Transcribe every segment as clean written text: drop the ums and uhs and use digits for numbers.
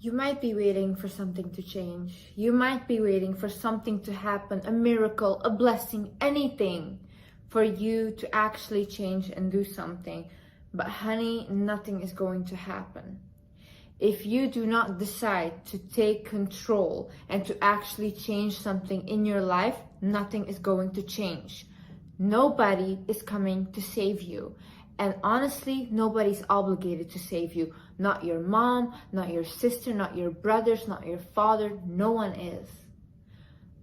You might be waiting for something to change. You might be waiting for something to happen, a miracle, a blessing, anything for you to actually change and do something. But honey, nothing is going to happen. If you do not decide to take control and to actually change something in your life, nothing is going to change. Nobody is coming to save you. And honestly, nobody's obligated to save you. Not your mom, not your sister, not your brothers, not your father. No one is.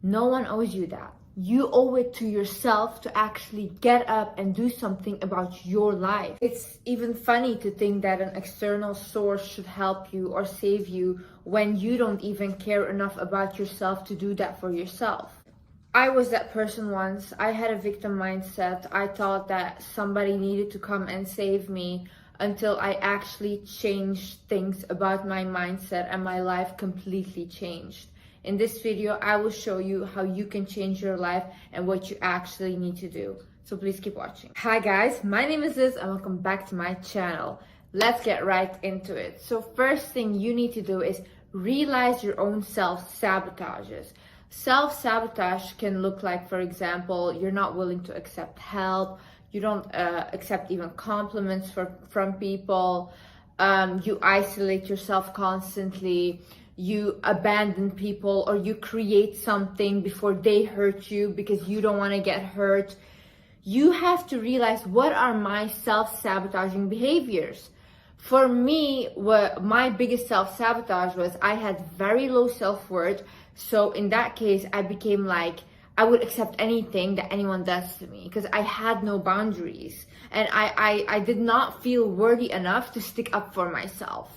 No one owes you that. You owe it to yourself to actually get up and do something about your life. It's even funny to think that an external source should help you or save you when you don't even care enough about yourself to do that for yourself. I was that person once. I had a victim mindset. I thought that somebody needed to come and save me until I actually changed things about my mindset and my life completely changed. In this video, I will show you how you can change your life and what you actually need to do. So please keep watching. Hi guys, my name is Liz and welcome back to my channel. Let's get right into it. So first thing you need to do is realize your own self-sabotages. Self-sabotage can look like, for example, you're not willing to accept help, you don't accept even compliments from people, you isolate yourself constantly, you abandon people, or you create something before they hurt you because you don't want to get hurt. You have to realize, what are my self-sabotaging behaviors? For me, what my biggest self-sabotage was, I had very low self-worth. So in that case, I became like, I would accept anything that anyone does to me because I had no boundaries. And I did not feel worthy enough to stick up for myself.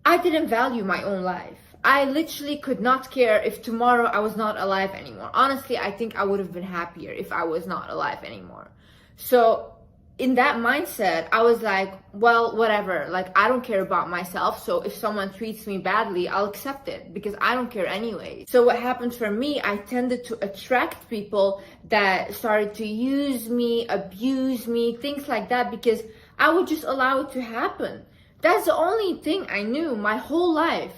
I didn't value my own life. I literally could not care if tomorrow I was not alive anymore. Honestly, I think I would have been happier if I was not alive anymore. So in that mindset, I was like, well, whatever, like I don't care about myself, so if someone treats me badly, I'll accept it because I don't care anyway. So what happened for me, I tended to attract people that started to use me, abuse me, things like that, because I would just allow it to happen. That's the only thing I knew my whole life.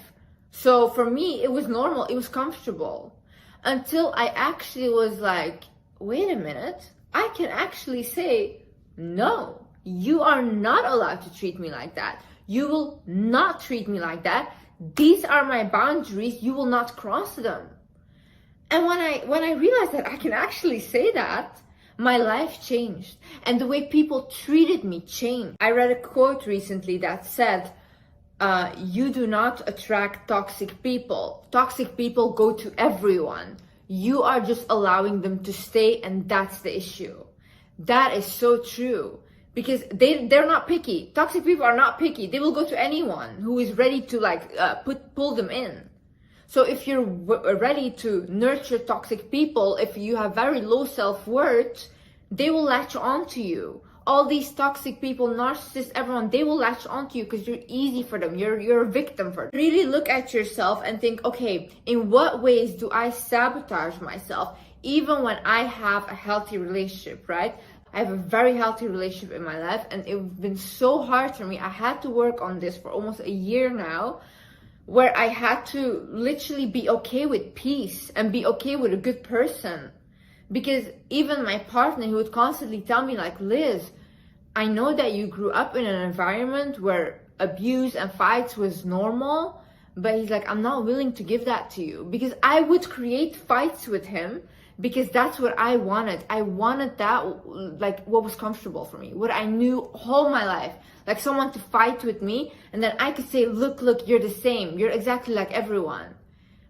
So for me, it was normal, it was comfortable. Until I actually was like, wait a minute, I can actually say, no, you are not allowed to treat me like that. You will not treat me like that. These are my boundaries. You will not cross them. And when I realized that I can actually say that, my life changed. And the way people treated me changed. I read a quote recently that said, you do not attract toxic people. Toxic people go to everyone. You are just allowing them to stay, and that's the issue. That is so true, because they're not picky. Toxic people are not picky. They will go to anyone who is ready to pull them in. So if you're ready to nurture toxic people, if you have very low self-worth, they will latch on to you. All these toxic people, narcissists, everyone, they will latch on to you because you're easy for them. You're a victim for them. Really look at yourself and think, okay, in what ways do I sabotage myself? Even when I have a healthy relationship, right? I have a very healthy relationship in my life, and it's been so hard for me. I had to work on this for almost a year now, where I had to literally be okay with peace and be okay with a good person. Because even my partner, who would constantly tell me like, Liz, I know that you grew up in an environment where abuse and fights was normal, but he's like, I'm not willing to give that to you, because I would create fights with him because that's what I wanted. I wanted that, like what was comfortable for me, what I knew all my life, like someone to fight with me, and then I could say, look, you're the same, you're exactly like everyone.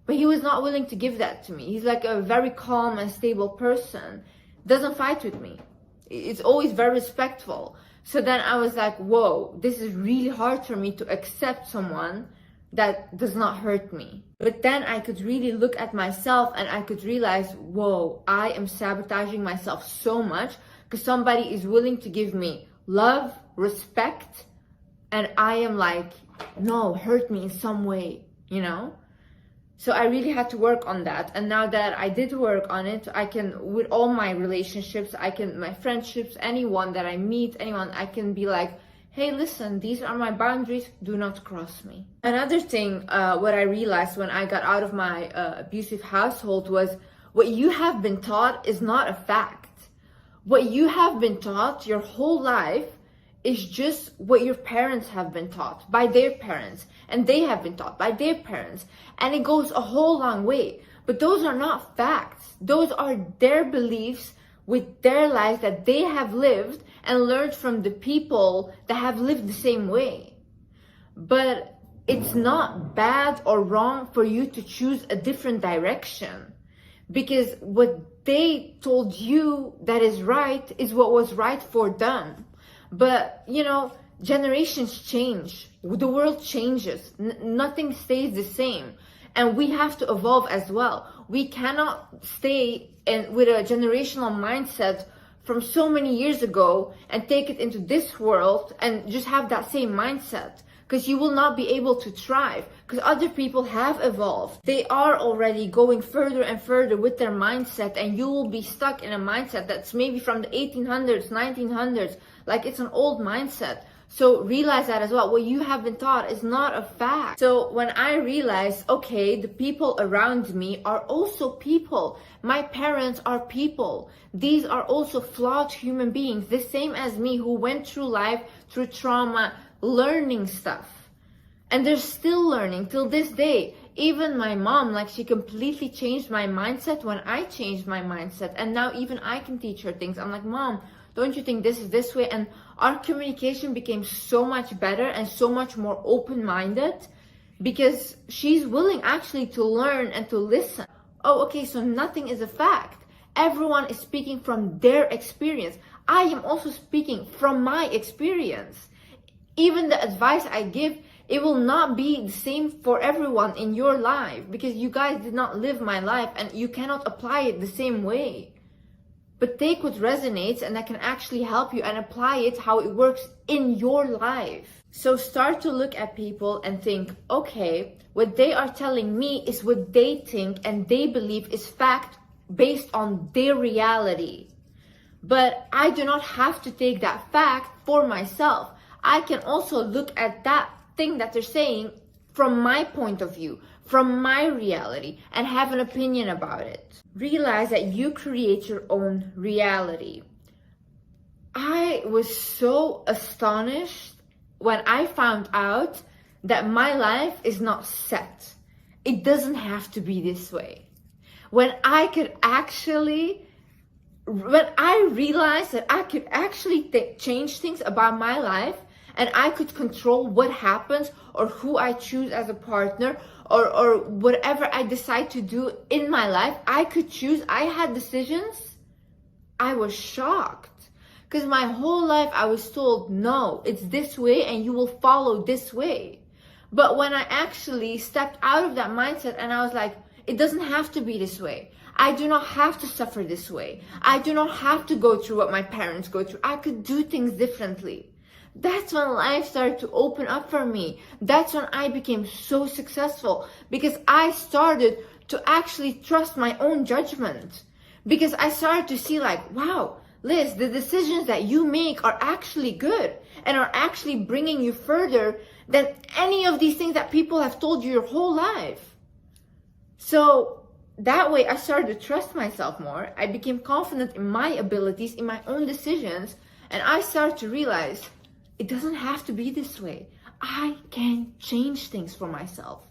But he was not willing to give that to me. He's like a very calm and stable person, doesn't fight with me. It's always very respectful. So then I was like, whoa, this is really hard for me to accept someone that does not hurt me. But then I could really look at myself and I could realize, whoa, I am sabotaging myself so much because somebody is willing to give me love, respect, and I am like, no, hurt me in some way, you know? So I really had to work on that. And now that I did work on it, I can, with all my relationships, my friendships, anyone that I meet, anyone, I can be like, hey, listen, these are my boundaries, do not cross me. Another thing, what I realized when I got out of my abusive household was what you have been taught is not a fact. What you have been taught your whole life is just what your parents have been taught by their parents, and they have been taught by their parents, and it goes a whole long way. But those are not facts. Those are their beliefs with their lives that they have lived and learned from the people that have lived the same way. But it's not bad or wrong for you to choose a different direction, because what they told you that is right is what was right for them. But, you know, generations change. The world changes. Nothing stays the same. And we have to evolve as well. We cannot stay with a generational mindset from so many years ago and take it into this world and just have that same mindset, because you will not be able to thrive, because other people have evolved. They are already going further and further with their mindset, and you will be stuck in a mindset that's maybe from the 1800s, 1900s, like it's an old mindset. So realize that as well. What you have been taught is not a fact. So when I realized, okay, the people around me are also people. My parents are people. These are also flawed human beings, the same as me, who went through life, through trauma, learning stuff. And they're still learning till this day. Even my mom, like, she completely changed my mindset when I changed my mindset. And now even I can teach her things. I'm like, Mom, don't you think this is this way? And our communication became so much better and so much more open-minded, because she's willing actually to learn and to listen. Oh, okay, so nothing is a fact. Everyone is speaking from their experience. I am also speaking from my experience. Even the advice I give, it will not be the same for everyone in your life, because you guys did not live my life and you cannot apply it the same way. But take what resonates and that can actually help you and apply it how it works in your life. So start to look at people and think, okay, what they are telling me is what they think and they believe is fact based on their reality. But I do not have to take that fact for myself. I can also look at that thing that they're saying from my point of view, from my reality, and have an opinion about it. Realize that you create your own reality. I was so astonished when I found out that my life is not set. It doesn't have to be this way. When I realized that I could actually change things about my life, and I could control what happens or who I choose as a partner, or whatever I decide to do in my life, I could choose. I had decisions. I was shocked, because my whole life I was told, no, it's this way and you will follow this way. But when I actually stepped out of that mindset and I was like, it doesn't have to be this way. I do not have to suffer this way. I do not have to go through what my parents go through. I could do things differently. That's when life started to open up for me. That's when I became so successful, because I started to actually trust my own judgment. Because I started to see, like, wow, Liz, the decisions that you make are actually good and are actually bringing you further than any of these things that people have told you your whole life. So that way I started to trust myself more. I became confident in my abilities, in my own decisions, and I started to realize, it doesn't have to be this way. I can change things for myself.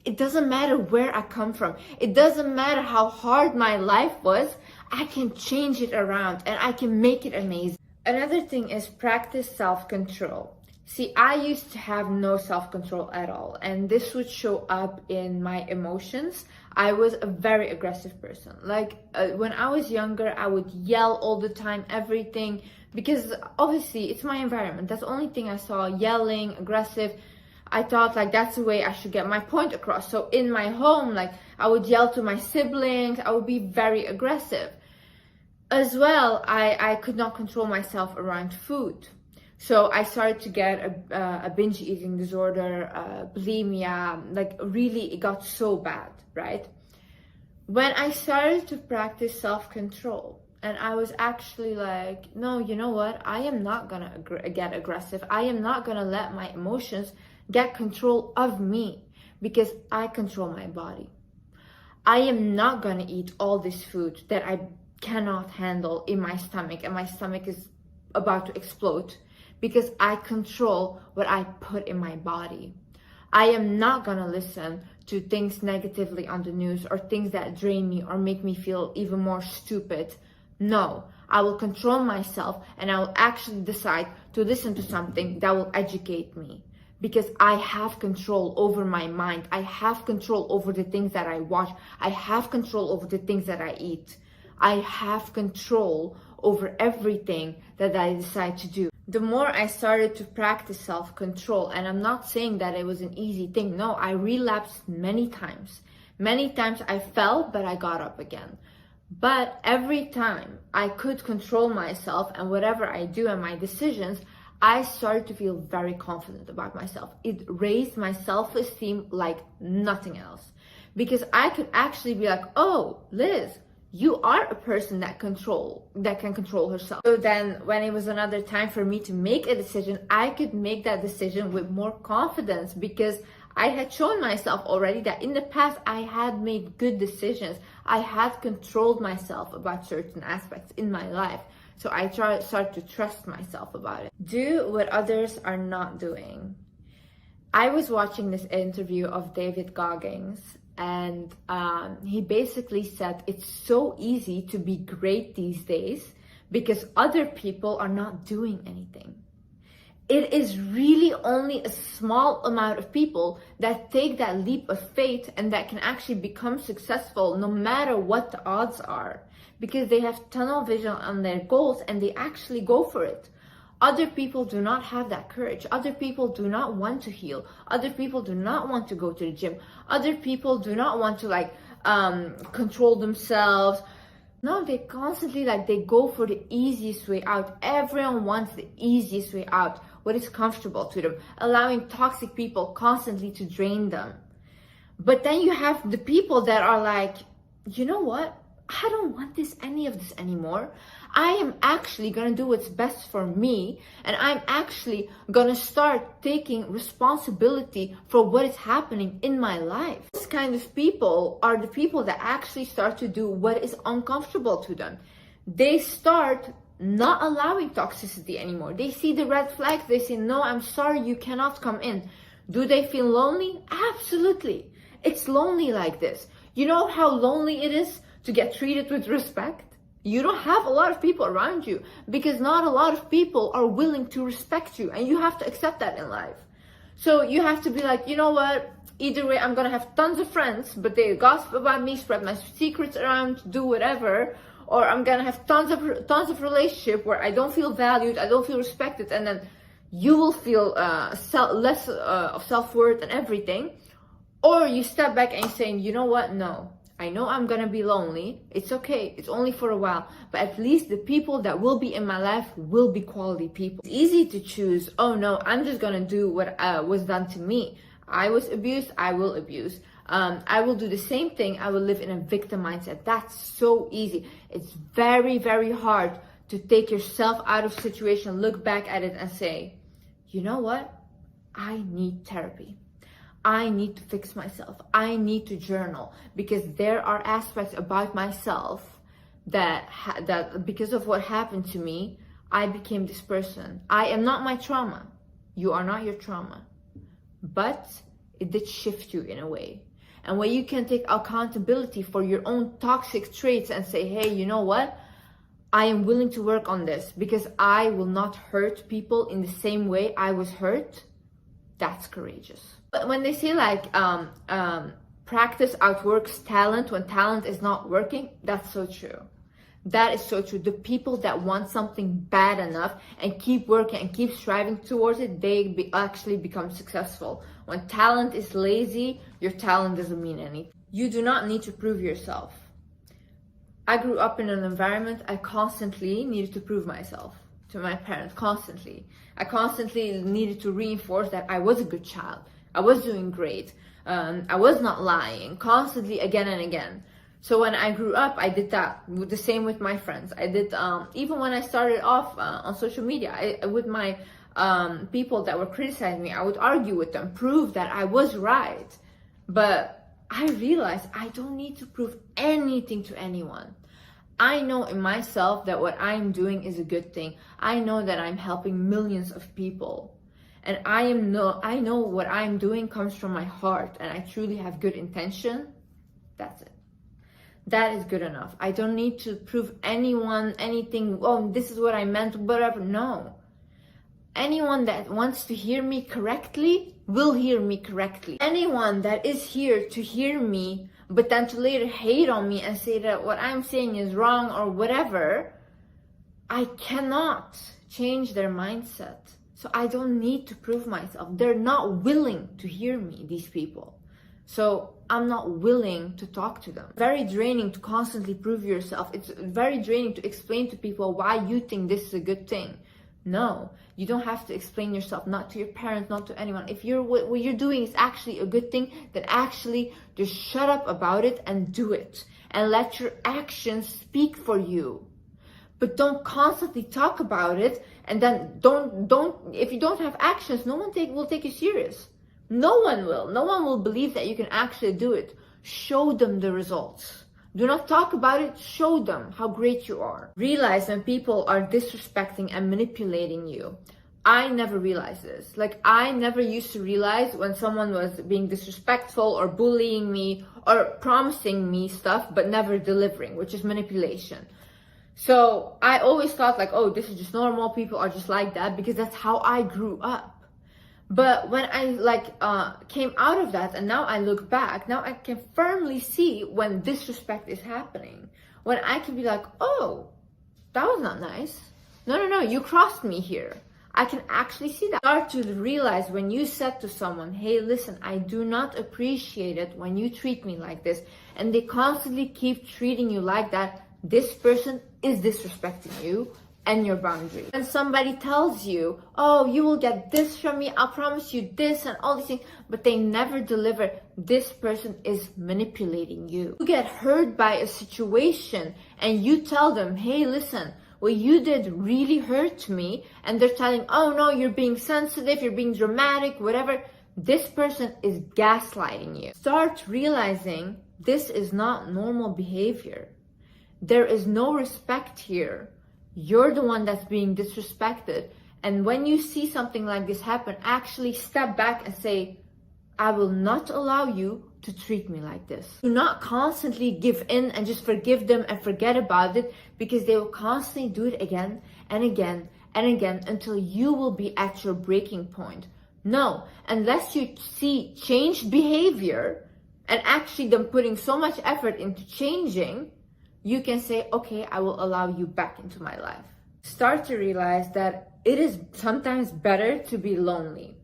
It doesn't matter where I come from. It doesn't matter how hard my life was. I can change it around and I can make it amazing. Another thing is practice self-control. See, I used to have no self-control at all, and this would show up in my emotions. I was a very aggressive person. Like when I was younger, I would yell all the time, everything, because obviously it's my environment. That's the only thing I saw, yelling, aggressive. I thought like that's the way I should get my point across. So in my home, like I would yell to my siblings, I would be very aggressive. As well, I could not control myself around food. So I started to get a binge eating disorder, bulimia, like really it got so bad, right? When I started to practice self-control, And I was actually like, no, you know what? I am not gonna get aggressive. I am not gonna let my emotions get control of me, because I control my body. I am not gonna eat all this food that I cannot handle in my stomach, and my stomach is about to explode, because I control what I put in my body. I am not gonna listen to things negatively on the news, or things that drain me or make me feel even more stupid. No, I will control myself, and I will actually decide to listen to something that will educate me, because I have control over my mind. I have control over the things that I watch. I have control over the things that I eat. I have control over everything that I decide to do. The more I started to practice self-control, and I'm not saying that it was an easy thing. No, I relapsed many times. Many times I fell, but I got up again. But every time I could control myself and whatever I do and my decisions, I started to feel very confident about myself. It raised my self-esteem like nothing else. Because I could actually be like, oh, Liz, you are a person that can control herself. So then when it was another time for me to make a decision, I could make that decision with more confidence, because I had shown myself already that in the past I had made good decisions. I had controlled myself about certain aspects in my life. So I start to trust myself about it. Do what others are not doing. I was watching this interview of David Goggins, and he basically said it's so easy to be great these days because other people are not doing anything. It is really only a small amount of people that take that leap of faith and that can actually become successful no matter what the odds are, because they have tunnel vision on their goals and they actually go for it. Other people do not have that courage. Other people do not want to heal. Other people do not want to go to the gym. Other people do not want to control themselves. No, they constantly they go for the easiest way out. Everyone wants the easiest way out, what is comfortable to them, allowing toxic people constantly to drain them. But then you have the people that are like, you know what? I don't want any of this anymore. I am actually gonna do what's best for me, and I'm actually gonna start taking responsibility for what is happening in my life. This kind of people are the people that actually start to do what is uncomfortable to them. They start not allowing toxicity anymore. They see the red flags. They say, no, I'm sorry, you cannot come in. Do they feel lonely? Absolutely. It's lonely like this. You know how lonely it is to get treated with respect? You don't have a lot of people around you because not a lot of people are willing to respect you, and you have to accept that in life. So you have to be like, you know what? Either way, I'm gonna have tons of friends, but they gossip about me, spread my secrets around, do whatever, or I'm gonna have tons of relationship where I don't feel valued, I don't feel respected, and then you will feel less of self-worth and everything. Or you step back and saying, you know what? No. I know I'm gonna be lonely. It's okay. It's only for a while. But at least the people that will be in my life will be quality people. It's easy to choose, oh no, I'm just gonna do what was done to me. I was abused, I will abuse. I will do the same thing. I will live in a victim mindset. That's so easy. It's very, very hard to take yourself out of situation, look back at it and say, you know what? I need therapy. I need to fix myself. I need to journal, because there are aspects about myself that because of what happened to me, I became this person. I am not my trauma. You are not your trauma. But it did shift you in a way. And when you can take accountability for your own toxic traits and say, hey, you know what? I am willing to work on this because I will not hurt people in the same way I was hurt. That's courageous. But when they say practice outworks talent when talent is not working, that's so true. That is so true. The people that want something bad enough and keep working and keep striving towards it, they actually become successful. When talent is lazy, your talent doesn't mean anything. You do not need to prove yourself. I grew up in an environment I constantly needed to prove myself to my parents, constantly. I constantly needed to reinforce that I was a good child. I was doing great. I was not lying, constantly, again and again. So when I grew up, I did that. The same with my friends. I did, even when I started off on social media, with my people that were criticizing me, I would argue with them, prove that I was right. But I realized I don't need to prove anything to anyone. I know in myself that what I'm doing is a good thing. I know that I'm helping millions of people. And I know what I'm doing comes from my heart, and I truly have good intention. That's it. That is good enough. I don't need to prove anyone anything. Oh, this is what I meant, whatever. No. Anyone that wants to hear me correctly will hear me correctly. Anyone that is here to hear me, but then to later hate on me and say that what I'm saying is wrong or whatever, I cannot change their mindset. So I don't need to prove myself. They're not willing to hear me, these people. So I'm not willing to talk to them. Very draining to constantly prove yourself. It's very draining to explain to people why you think this is a good thing. No, you don't have to explain yourself, not to your parents, not to anyone. If what you're doing is actually a good thing, then actually just shut up about it and do it. And let your actions speak for you. But don't constantly talk about it, and then if you don't have actions, no one will take you serious. No one will. No one will believe that you can actually do it. Show them the results. Do not talk about it, show them how great you are. Realize when people are disrespecting and manipulating you. I never realized this. Like, I never used to realize when someone was being disrespectful or bullying me or promising me stuff but never delivering, which is manipulation. So I always thought like, oh, this is just normal, people are just like that, because that's how I grew up. But when I came out of that, and now I look back, now I can firmly see when disrespect is happening. When I can be like, oh, that was not nice. No, you crossed me here. I can actually see that. Start to realize when you said to someone, hey, listen, I do not appreciate it when you treat me like this, and they constantly keep treating you like that, this person is disrespecting you and your boundaries. When somebody tells you, oh, you will get this from me, I'll promise you this and all these things, but they never deliver, this person is manipulating you. You get hurt by a situation and you tell them, hey, listen, what you did really hurt me, and they're telling, oh no, you're being sensitive, you're being dramatic, whatever. This person is gaslighting you. Start realizing this is not normal behavior. There is no respect here. You're the one that's being disrespected. And when you see something like this happen, actually step back and say, I will not allow you to treat me like this. Do not constantly give in and just forgive them and forget about it, because they will constantly do it again and again and again until you will be at your breaking point. No, unless you see changed behavior and actually them putting so much effort into changing, you can say, okay, I will allow you back into my life. Start to realize that it is sometimes better to be lonely.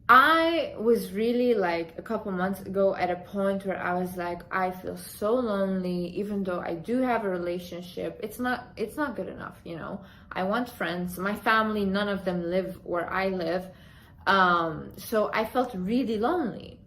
I was really like a couple months ago at a point where I was like, I feel so lonely, even though I do have a relationship. It's not good enough, you know. I want friends. My family, none of them live where I live. So I felt really lonely.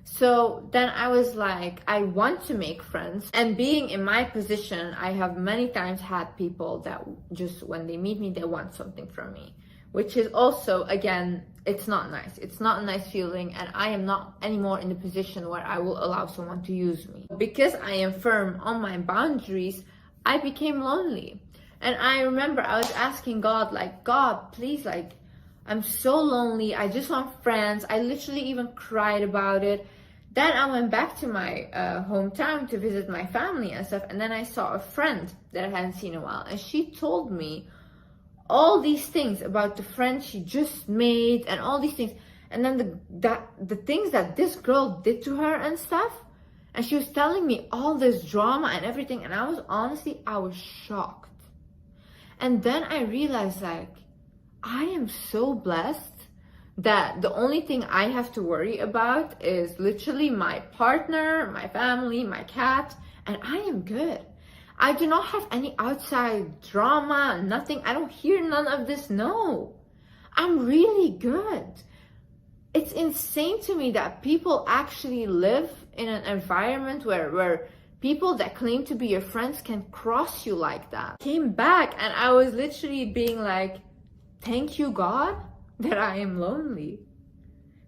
So then I was like, I want to make friends. And being in my position, I have many times had people that just, when they meet me, they want something from me, which is also, again, it's not nice. It's not a nice feeling, and I am not anymore in the position where I will allow someone to use me. Because I am firm on my boundaries, I became lonely. And I remember I was asking God, like, God, please, like, I'm so lonely. I just want friends. I literally even cried about it. Then I went back to my hometown to visit my family and stuff. And then I saw a friend that I hadn't seen in a while. And she told me all these things about the friend she just made and all these things. And then the things that this girl did to her and stuff. And she was telling me all this drama and everything. And I was shocked. And then I realized, like, I am so blessed that the only thing I have to worry about is literally my partner, my family, my cat, and I am good. I do not have any outside drama, nothing. I don't hear none of this. No, I'm really good. It's insane to me that people actually live in an environment where People that claim to be your friends can cross you like that. Came back and I was literally being like, thank you, God, that I am lonely.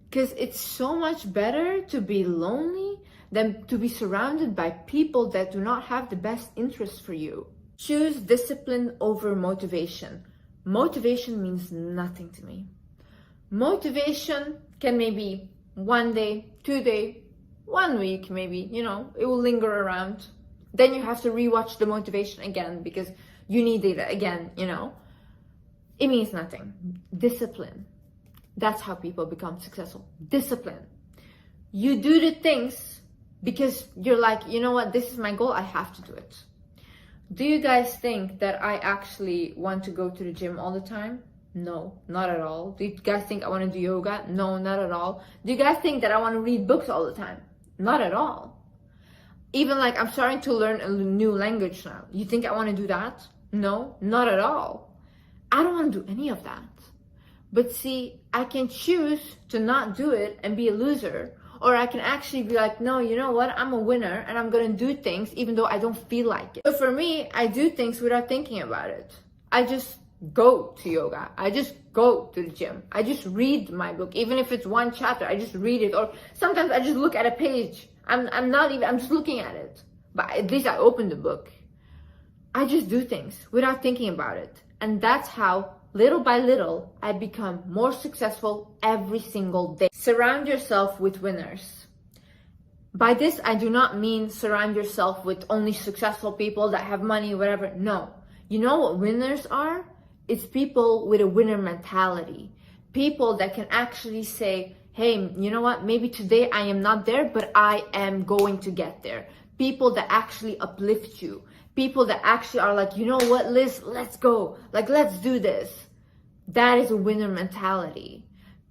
Because it's so much better to be lonely than to be surrounded by people that do not have the best interest for you. Choose discipline over motivation. Motivation means nothing to me. Motivation can maybe 1 day, 2 days, 1 week maybe, you know, it will linger around. Then you have to rewatch the motivation again because you need it again, you know. It means nothing. Discipline. That's how people become successful. Discipline. You do the things because you're like, you know what, this is my goal, I have to do it. Do you guys think that I actually want to go to the gym all the time? No, not at all. Do you guys think I want to do yoga? No, not at all. Do you guys think that I want to read books all the time? Not at all. Even like I'm starting to learn a new language now. You think I want to do that? No, not at all. I don't want to do any of that. But see, I can choose to not do it and be a loser. Or I can actually be like, no, you know what? I'm a winner and I'm going to do things even though I don't feel like it. So for me, I do things without thinking about it. I just go to yoga. I just go to the gym. I just read my book. Even if it's 1 chapter, I just read it. Or sometimes I just look at a page. I'm just looking at it. But at least I open the book. I just do things without thinking about it. And that's how, little by little, I become more successful every single day. Surround yourself with winners. By this, I do not mean surround yourself with only successful people that have money, whatever. No. You know what winners are? It's people with a winner mentality. People that can actually say, hey, you know what? Maybe today I am not there, but I am going to get there. People that actually uplift you. People that actually are like, you know what, Liz, let's go. Like, let's do this. That is a winner mentality.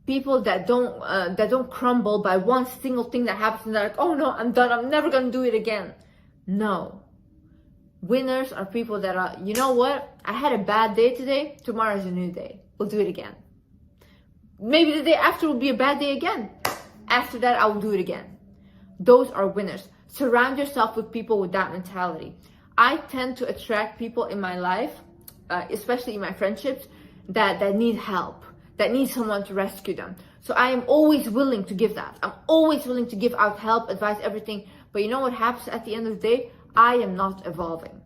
People that don't crumble by one single thing that happens and they're like, oh no, I'm done. I'm never going to do it again. No. Winners are people that are, you know what? I had a bad day today. Tomorrow is a new day. We'll do it again. Maybe the day after will be a bad day again. After that, I will do it again. Those are winners. Surround yourself with people with that mentality. I tend to attract people in my life, especially in my friendships, that need help, that need someone to rescue them. So I am always willing to give that. I'm always willing to give out help, advice, everything. But you know what happens at the end of the day? I am not evolving.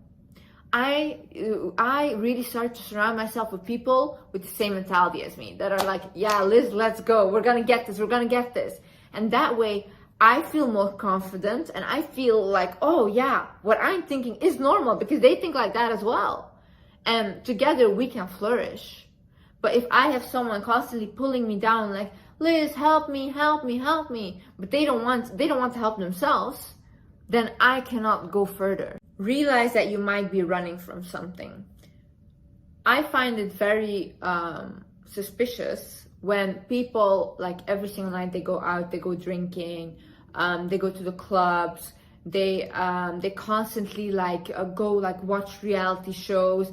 I really start to surround myself with people with the same mentality as me, that are like, yeah, Liz, let's go. We're going to get this. We're going to get this. And that way, I feel more confident and I feel like, oh yeah, what I'm thinking is normal because they think like that as well. And together we can flourish. But if I have someone constantly pulling me down like, Liz, help me, help me, help me, but they don't want to help themselves, then I cannot go further. Realize that you might be running from something. I find it very suspicious when people, like every single night they go out, they go drinking, they go to the clubs, they constantly go watch reality shows,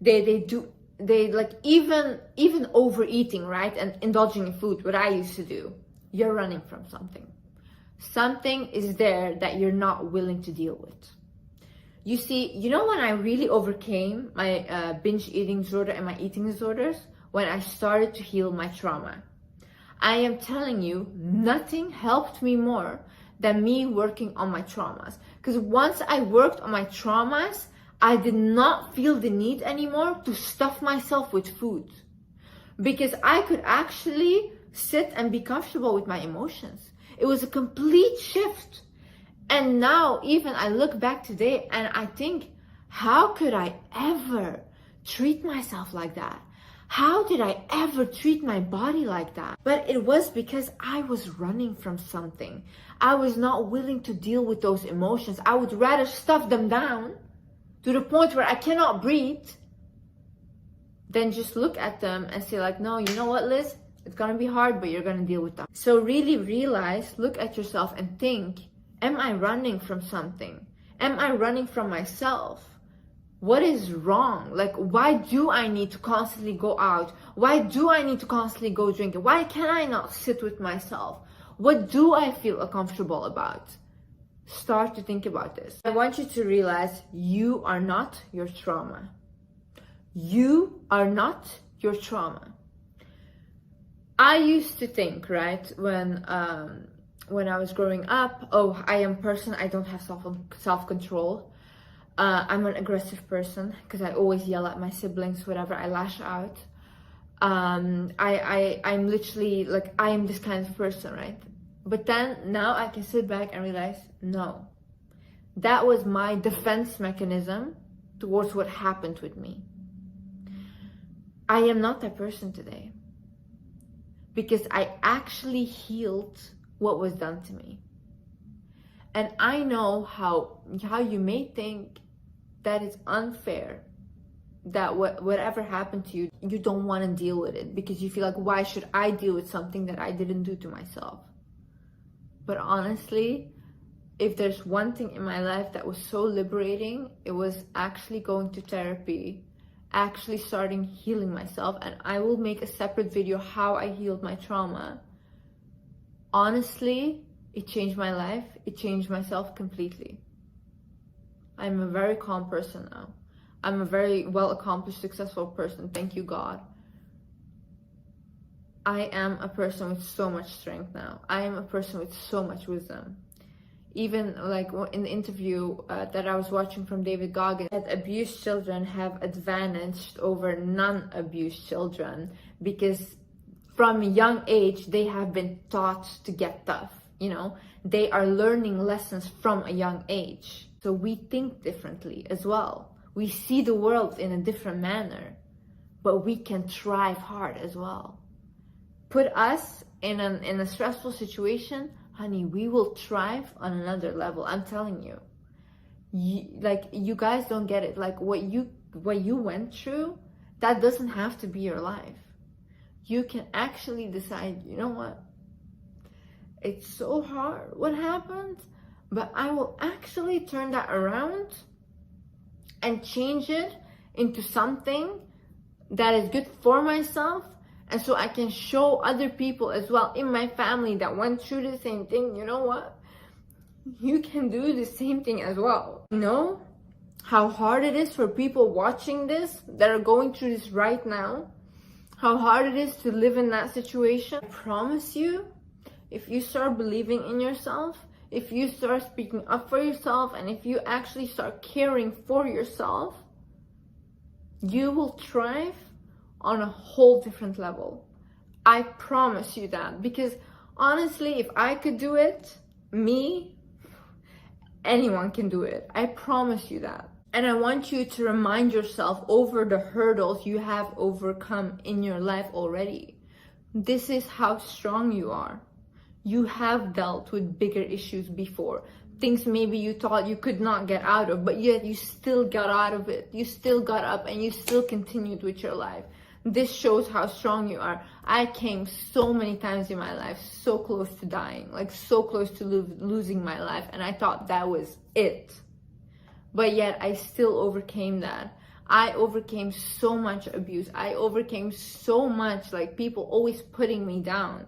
they like even overeating, right, and indulging in food, what I used to do. You're running from something. Something is there that you're not willing to deal with. You see, you know when I really overcame my binge eating disorder and my eating disorders? When I started to heal my trauma. I am telling you, nothing helped me more than me working on my traumas. Because once I worked on my traumas, I did not feel the need anymore to stuff myself with food. Because I could actually sit and be comfortable with my emotions. It was a complete shift. And now even I look back today and I think, how could I ever treat myself like that? How did I ever treat my body like that? But it was because I was running from something. I was not willing to deal with those emotions. I would rather stuff them down to the point where I cannot breathe than just look at them and say like, no, you know what, Liz? It's gonna be hard, but you're gonna deal with them. So really realize, look at yourself and think, am I running from something? Am I running from myself? What is wrong? Like, why do I need to constantly go out? Why do I need to constantly go drinking? Why can I not sit with myself? What do I feel uncomfortable about? start to think about this. I want you to realize you are not your trauma. You are not your trauma. I used to think, right, when I was growing up, oh, I am a person, I don't have self-control. I'm an aggressive person because I always yell at my siblings, whatever, I lash out. I'm literally like, I am this kind of person, right? But then now I can sit back and realize, no, that was my defense mechanism towards what happened with me. I am not that person today because I actually healed what was done to me. And I know how you may think that it's unfair, that whatever happened to you, you don't want to deal with it because you feel like, why should I deal with something that I didn't do to myself? But honestly, if there's one thing in my life that was so liberating, it was actually going to therapy, actually starting healing myself. And I will make a separate video how I healed my trauma. Honestly, it changed my life. It changed myself completely. I'm a very calm person now. I'm a very well-accomplished, successful person. Thank you, God. I am a person with so much strength now. I am a person with so much wisdom. Even like in the interview that I was watching from David Goggins, that abused children have advantaged over non-abused children because from a young age, they have been taught to get tough. You know, they are learning lessons from a young age. So we think differently as well. We see the world in a different manner, but we can thrive hard as well. Put us in a stressful situation, honey, we will thrive on another level. I'm telling you. You guys don't get it. Like what you went through, that doesn't have to be your life. You can actually decide, you know what? It's so hard what happened, but I will actually turn that around and change it into something that is good for myself. And so I can show other people as well in my family that went through the same thing, you know what? You can do the same thing as well. You know how hard it is for people watching this that are going through this right now? How hard it is to live in that situation? I promise you, if you start believing in yourself, if you start speaking up for yourself, and if you actually start caring for yourself, you will thrive on a whole different level. I promise you that. Because honestly, if I could do it, anyone can do it. I promise you that. And I want you to remind yourself over the hurdles you have overcome in your life already. This is how strong you are. You have dealt with bigger issues before. Things maybe you thought you could not get out of, but yet you still got out of it. You still got up and you still continued with your life. This shows how strong you are. I came so many times in my life, so close to dying, like so close to losing my life. And I thought that was it. But yet I still overcame that. I overcame so much abuse. I overcame so much, like people always putting me down,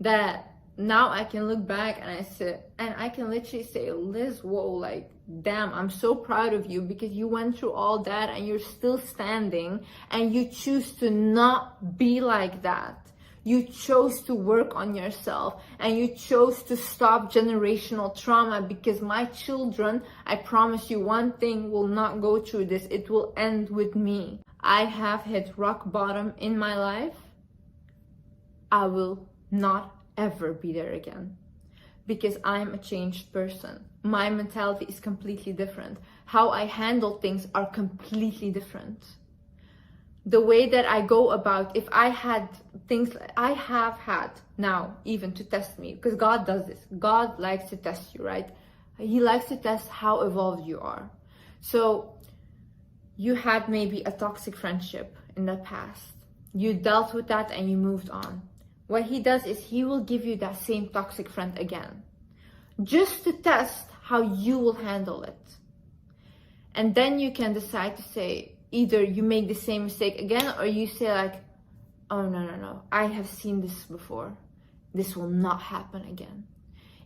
that now I can look back and I can literally say, Liz, whoa, like, damn, I'm so proud of you because you went through all that and you're still standing and you choose to not be like that. You chose to work on yourself and you chose to stop generational trauma because my children, I promise you one thing, will not go through this. It will end with me. I have hit rock bottom in my life. I will not ever be there again because I'm a changed person. My mentality is completely different. How I handle things are completely different. The way that I go about, if I had things I have had now even to test me, because God does this. God likes to test you, right? He likes to test how evolved you are. So you had maybe a toxic friendship in the past. You dealt with that and you moved on. What he does is he will give you that same toxic friend again, just to test how you will handle it. And then you can decide to say, either you make the same mistake again, or you say like, oh no, I have seen this before. This will not happen again.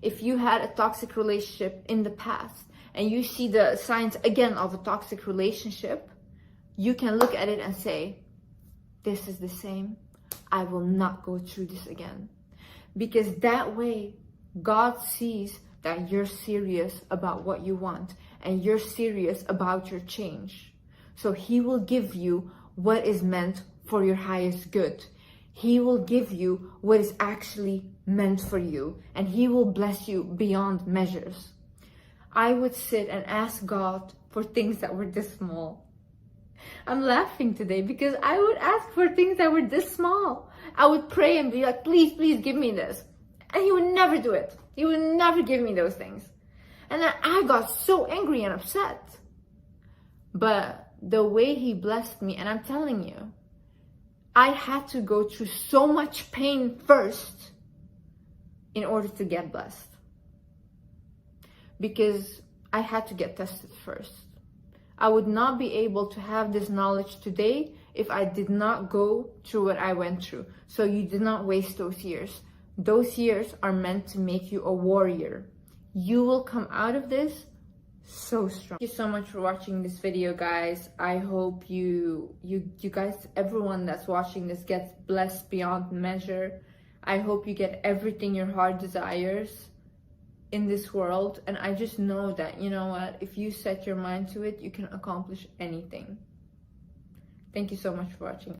If you had a toxic relationship in the past and you see the signs again of a toxic relationship, you can look at it and say, this is the same. I will not go through this again. Because that way, God sees that you're serious about what you want and you're serious about your change. So He will give you what is meant for your highest good. He will give you what is actually meant for you, and He will bless you beyond measures. I would sit and ask God for things that were this small. I'm laughing today because I would ask for things that were this small. I would pray and be like, please, please give me this. And He would never do it. He would never give me those things. And then I got so angry and upset. But the way He blessed me, and I'm telling you, I had to go through so much pain first in order to get blessed. Because I had to get tested first. I would not be able to have this knowledge today if I did not go through what I went through. So you did not waste those years. Those years are meant to make you a warrior. You will come out of this so strong. Thank you so much for watching this video, guys. I hope you guys, everyone that's watching this, gets blessed beyond measure. I hope you get everything your heart desires in this world. And I just know that, you know what, if you set your mind to it, you can accomplish anything. Thank you so much for watching.